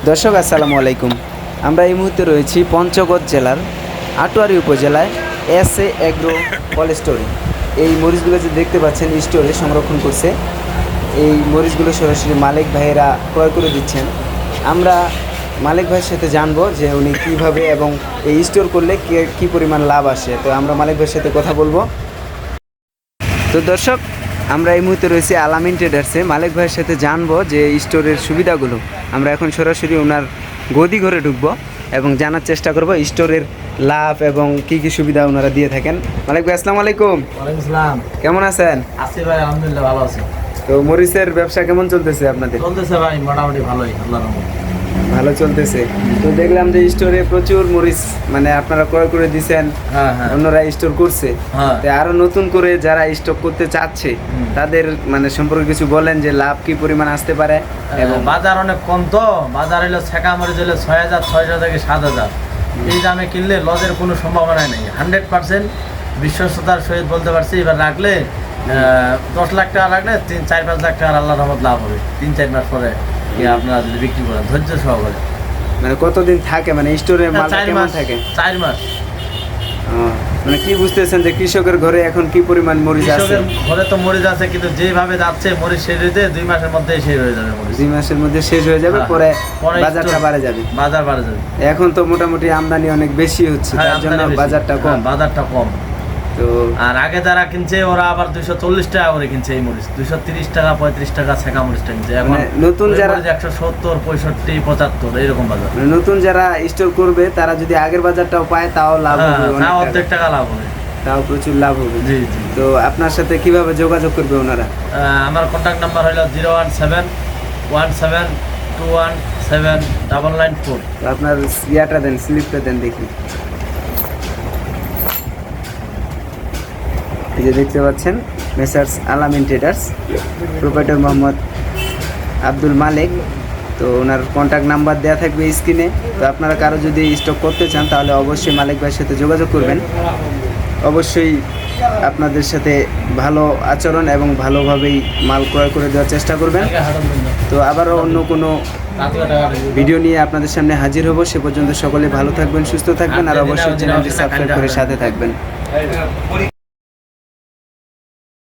দর্শক আসসালামু আলাইকুম। আমরা এই মুহূর্তে রয়েছি পঞ্চগড় জেলার আটোয়ারী উপজেলায় এস.এ. অ্যাগ্রো কোল্ড স্টোরে। এই মরিচগুলো যে দেখতে পাচ্ছেন স্টোরে সংরক্ষণ করছে, এই মরিচগুলো সরাসরি মালিক ভাইয়েরা ক্রয় করে দিচ্ছেন। আমরা মালিক ভাইয়ের সাথে জানবো যে উনি কীভাবে এবং এই স্টোর করলে কী পরিমাণ লাভ আসে। তো আমরা মালিক ভাইয়ের সাথে কথা বলবো। তো দর্শক, আমরা এই মুহূর্তে রয়েছি আলামিন ট্রেডার্সে। মালিক ভাইয়ের সাথে জানবো যে স্টোরের সুবিধাগুলো। আমরা এখন সরাসরি ওনার গদি ঘরে ঢুকবো এবং জানার চেষ্টা করব স্টোরের লাভ এবং কি কি সুবিধা ওনারা দিয়ে থাকেন। মালিক ভাই আসসালামু আলাইকুম। ওয়ালাইকুম আসসালাম। কেমন আছেন? আছি ভাই, আলহামদুলিল্লাহ ভালো আছি। তো মরিচের ব্যবসা কেমন চলতেছে আপনাদের? চলতেছে ভাই মোটামুটি ভালোই, আল্লাহর রহমতে ভালো চলতেছে। তো দেখলাম যে স্টোরে প্রচুর মরিচ মানে আপনারা ক্রয় করে দিয়েছেন, অন্যরা স্টোর করছে। তো আরো নতুন করে যারা স্টক করতে চাচ্ছে তাদের মানে সম্পর্কে কিছু বলেন যে লাভ কি পরিমাণ আসতে পারে। এবং বাজার অনেক কম, তো বাজার হলো ছেঁকা মরিচ হলো 6,000 থেকে 7,000। এই দামে কিনলে লজের কোনো সম্ভাবনা নেই। 100% বিশ্বস্ততার সহিত বলতে পারছি। এবার রাখলে 10 লাখ টাকা রাখলে 3-4-5 লাখ টাকার আল্লাহর রহমত লাভ হবে 3-4 মাস পরে আপনারা যদি বিক্রি করেন ধৈর্য সহকারে। মানে কতদিন থাকে মানে স্টোরে মাল কেমন থাকে? 4 মাস। মানে কি বুঝতেছেন যে কৃষকের ঘরে এখন কি পরিমাণ মরিচ আছে? ঘরে তো মরিচ আছে, কিন্তু যেভাবে যাচ্ছে মরিচ শেষ হইতে 2 মাসের মধ্যে শেষ হয়ে যাবে। মরিচ 2 মাসের মধ্যে শেষ হয়ে যাবে, পরে বাজারটা বাড়ে যাবে। বাজার বাড়ে যাবে। এখন তো মোটামুটি আমদানি অনেক বেশি হচ্ছে, তার জন্য বাজারটা কম। বাজারটা কম। তো আর আগে যারা কিনছে ওরা আবার 240 টাকা করে কিনছে এই মরিচ, 230 টাকা 35 টাকা ছেঁকা মরিচটা কিনছে। এখন নতুন যারা 170 65 75 এইরকম বাজার। নতুন যারা স্টোর করবে তারা যদি আগের বাজারটাও পায় তাও লাভ হবে, অর্ধেক টাকা লাভ হবে, তাও প্রচুর লাভ হবে। জি জি। তো আপনার সাথে কিভাবে যোগাযোগ করবে ওনারা? আমার কন্ট্যাক্ট নাম্বার হলো 01717217994। তো আপনার ইয়াটা দেন, স্লিপটা দেন দেখি। এই যে দেখতে পাচ্ছেন মেসার্স আলামিন ট্রেডার্স, প্রোপাইটর মোহাম্মদ আব্দুল মালিক। তো ওনার কন্ট্যাক্ট নাম্বার দেওয়া থাকবে স্ক্রিনে। তো আপনারা কারো যদি স্টক করতে চান তাহলে অবশ্যই মালিক ভাইয়ের সাথে যোগাযোগ করবেন। অবশ্যই আপনাদের সাথে ভালো আচরণ এবং ভালোভাবেই মাল ক্রয় করে দেওয়ার চেষ্টা করবেন। তো আবারও অন্য কোনো ভিডিও নিয়ে আপনাদের সামনে হাজির হব। সে পর্যন্ত সকলে ভালো থাকবেন, সুস্থ থাকবেন, আর অবশ্যই চ্যানেলটি সাবস্ক্রাইব করে সাথে থাকবেন।